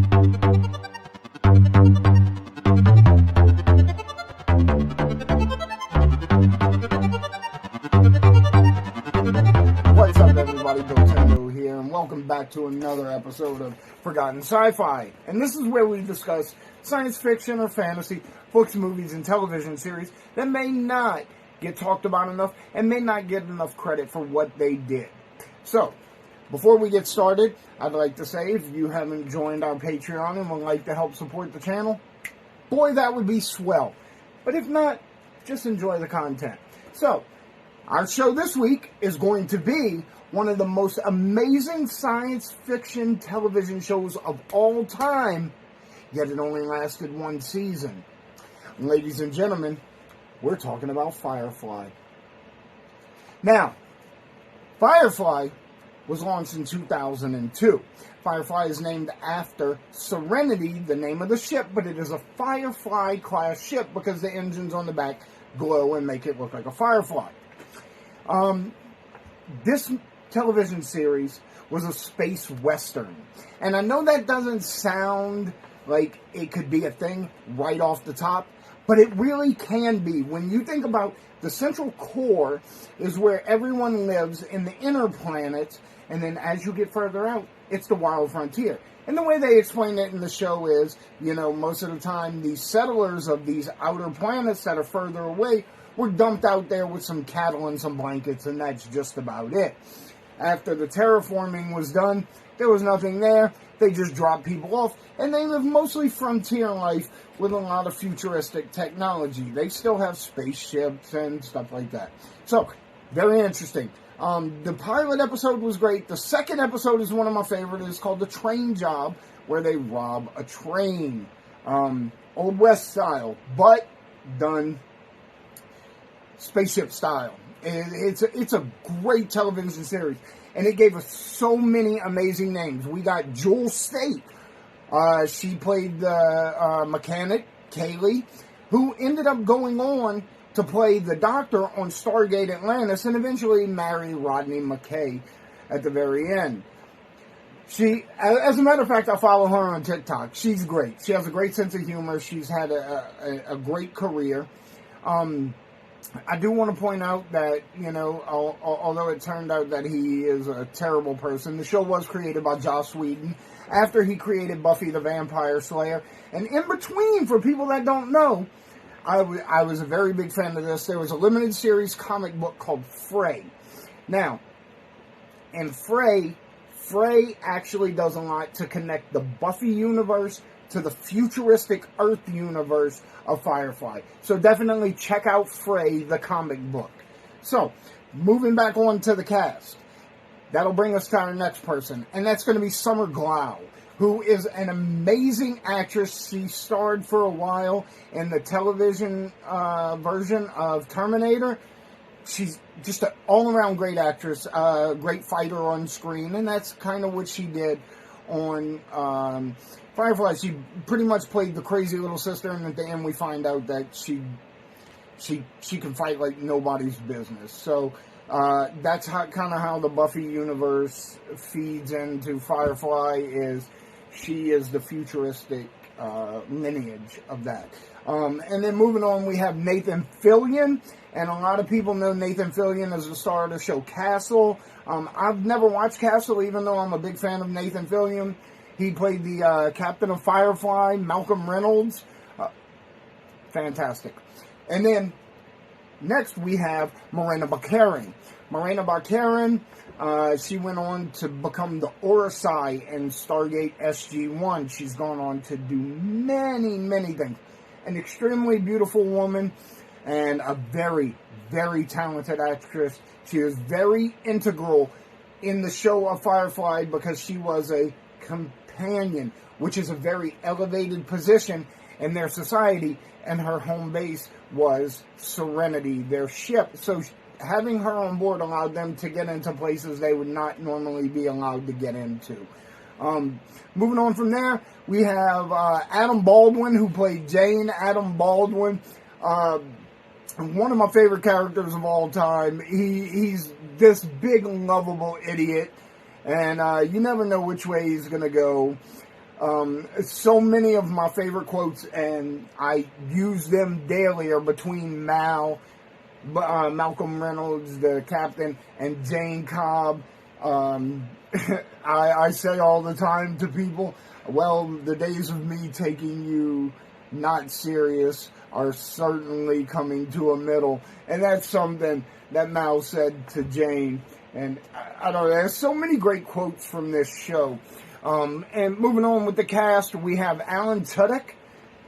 What's up, everybody? Nintendo here, and welcome back to another episode of Forgotten Sci-fi. And this is where we discuss science fiction or fantasy, books, movies, and television series that may not get talked about enough and may not get enough credit for what they did. So, before we get started, I'd like to say if you haven't joined our Patreon and would like to help support the channel, boy, that would be swell. But if not, just enjoy the content. So, our show this week is going to be one of the most amazing science fiction television shows of all time, yet it only lasted one season. Ladies and gentlemen, we're talking about Firefly. Now, Firefly was launched in 2002. Firefly is named after Serenity, the name of the ship, but it is a Firefly-class ship because the engines on the back glow and make it look like a firefly. This television series was a space western. And I know that doesn't sound like it could be a thing right off the top, but it really can be. When you think about the central core is where everyone lives in the inner planets, and then as you get further out, it's the wild frontier. And the way they explain it in the show is, most of the time, these settlers of these outer planets that are further away were dumped out there with some cattle and some blankets, and that's just about it. After the terraforming was done, there was nothing there. They just dropped people off, and they live mostly frontier life with a lot of futuristic technology. They still have spaceships and stuff like that. So, very interesting. The pilot episode was great. The second episode is one of my favorites. It's called The Train Job, where they rob a train. Old West style, but done spaceship style. It's a great television series, and it gave us so many amazing names. We got Jewel Staite. She played the mechanic, Kaylee, who ended up going on to play the Doctor on Stargate Atlantis and eventually marry Rodney McKay at the very end. She, as a matter of fact, I follow her on TikTok. She's great. She has a great sense of humor. She's had a great career. I do want to point out that, although it turned out that he is a terrible person, the show was created by Joss Whedon after he created Buffy the Vampire Slayer. And in between, for people that don't know, I was a very big fan of this. There was a limited series comic book called Frey. Now, in Frey actually does a lot to connect the Buffy universe to the futuristic Earth universe of Firefly. So definitely check out Frey, the comic book. So, moving back on to the cast. That'll bring us to our next person, and that's going to be Summer Glau, who is an amazing actress. She starred for a while in the television version of Terminator. She's just an all-around great actress, great fighter on screen, and that's kind of what she did on Firefly. She pretty much played the crazy little sister, and at the end we find out that she can fight like nobody's business. So that's kind of how the Buffy universe feeds into Firefly. She is the futuristic lineage of that. And then moving on, we have Nathan Fillion, and a lot of people know Nathan Fillion as the star of the show Castle. I've never watched Castle, even though I'm a big fan of Nathan Fillion. He played the captain of Firefly, Malcolm Reynolds. Fantastic. And then next we have Morena Baccarin. Morena Baccarin, she went on to become the Orsai in Stargate SG-1. She's gone on to do many, many things. An extremely beautiful woman and a very, very talented actress. She was very integral in the show of Firefly because she was a companion, which is a very elevated position in their society, and her home base was Serenity, their ship. So having her on board allowed them to get into places they would not normally be allowed to get into. Moving on from there, we have Adam Baldwin, who played Jane. Adam Baldwin, one of my favorite characters of all time. He's this big, lovable idiot, and you never know which way he's going to go. So many of my favorite quotes, and I use them daily, are between Malcolm Reynolds, the captain, and Jane Cobb. I say all the time to people, well, the days of me taking you not serious are certainly coming to a middle. And that's something that Mal said to Jane. And I don't know, there's so many great quotes from this show. And moving on with the cast, we have Alan Tudyk.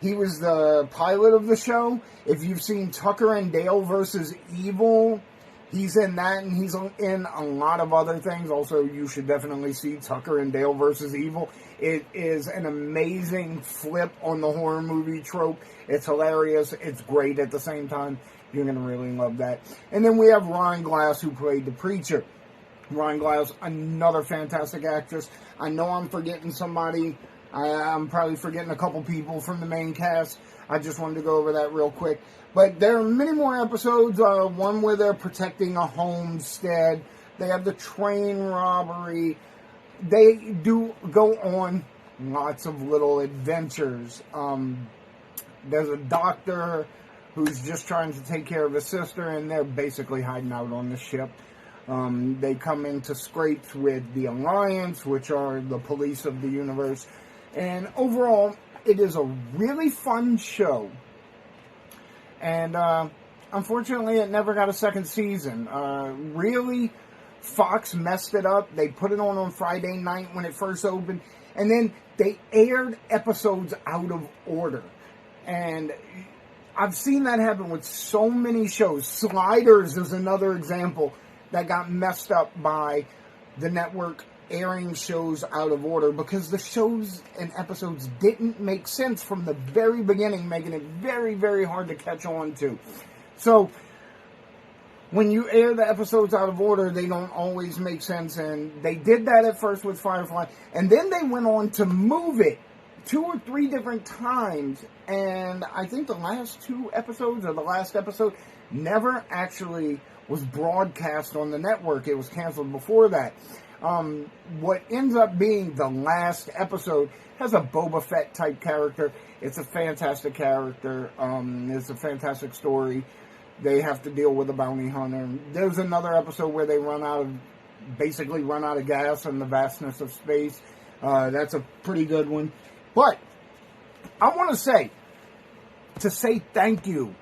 He was the pilot of the show. If you've seen Tucker and Dale versus Evil, he's in that, and he's in a lot of other things. Also, you should definitely see Tucker and Dale versus Evil. It is an amazing flip on the horror movie trope. It's hilarious. It's great at the same time. You're going to really love that. And then we have Ryan Glass, who played the preacher. Ryan Glass, another fantastic actress. I know I'm forgetting somebody. I'm probably forgetting a couple people from the main cast. I just wanted to go over that real quick. But there are many more episodes. One where they're protecting a homestead. They have the train robbery. They do go on lots of little adventures. There's a doctor who's just trying to take care of his sister, and they're basically hiding out on the ship. They come into scrapes with the Alliance, which are the police of the universe. And overall, it is a really fun show. And unfortunately, it never got a second season. Really, Fox messed it up. They put it on Friday night when it first opened. And then they aired episodes out of order. And I've seen that happen with so many shows. Sliders is another example that got messed up by the network airing shows out of order because the shows and episodes didn't make sense from the very beginning, making it very, very hard to catch on to. So, when you air the episodes out of order, they don't always make sense, and they did that at first with Firefly, and then they went on to move it 2 or 3 different times, and I think the last 2 episodes, or the last episode, never actually was broadcast on the network. It was canceled before that. What ends up being the last episode has a Boba Fett type character. It's a fantastic character. It's a fantastic story. They have to deal with a bounty hunter. There's another episode where they run out of gas in the vastness of space. That's a pretty good one. But I want to say thank you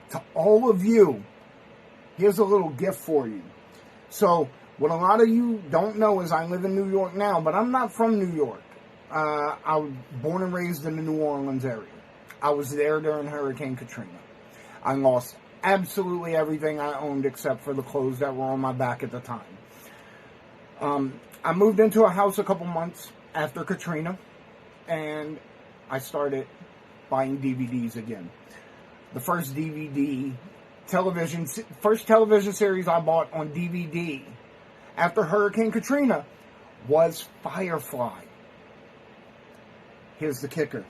to all of you. Here's a little gift for you. So, what a lot of you don't know is I live in New York now, but I'm not from New York. I was born and raised in the New Orleans area. I was there during Hurricane Katrina. I lost absolutely everything I owned except for the clothes that were on my back at the time. I moved into a house a couple months after Katrina, and I started buying DVDs again. The first television series I bought on DVD after Hurricane Katrina was Firefly. Here's the kicker.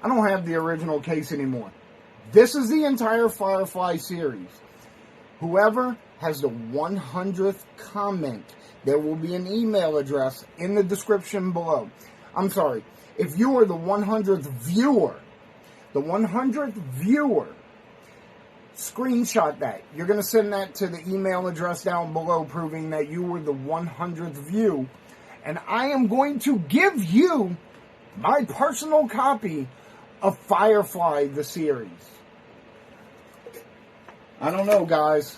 I don't have the original case anymore. This is the entire Firefly series. Whoever has the 100th comment, there will be an email address in the description below. I'm sorry. If you are the 100th viewer, screenshot that. You're going to send that to the email address down below proving that you were the 100th view. And I am going to give you my personal copy of Firefly, the series. I don't know, guys.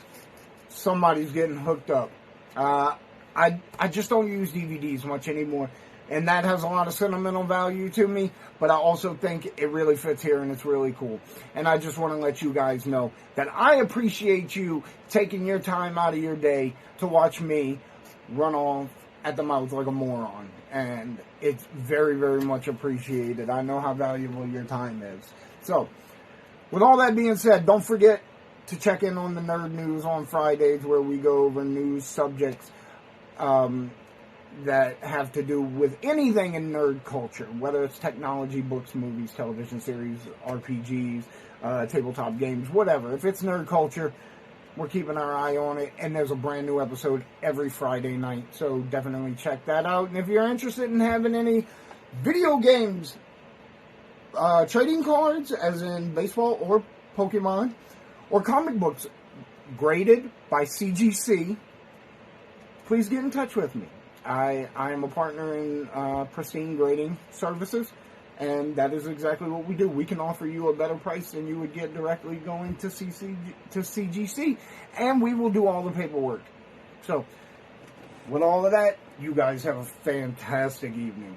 Somebody's getting hooked up. I just don't use DVDs much anymore. And that has a lot of sentimental value to me, but I also think it really fits here and it's really cool. And I just want to let you guys know that I appreciate you taking your time out of your day to watch me run off at the mouth like a moron. And it's very, very much appreciated. I know how valuable your time is. So, with all that being said, don't forget to check in on the Nerd News on Fridays where we go over news subjects that have to do with anything in nerd culture, whether it's technology, books, movies, television series, RPGs, tabletop games, whatever. If it's nerd culture, We're keeping our eye on it, and there's a brand new episode every Friday night, so definitely check that out. And if you're interested in having any video games, trading cards, as in baseball or Pokemon, or comic books graded by CGC, please get in touch with me. I am a partner in Pristine Grading Services, and that is exactly what we do. We can offer you a better price than you would get directly going to CGC, and we will do all the paperwork. So, with all of that, you guys have a fantastic evening.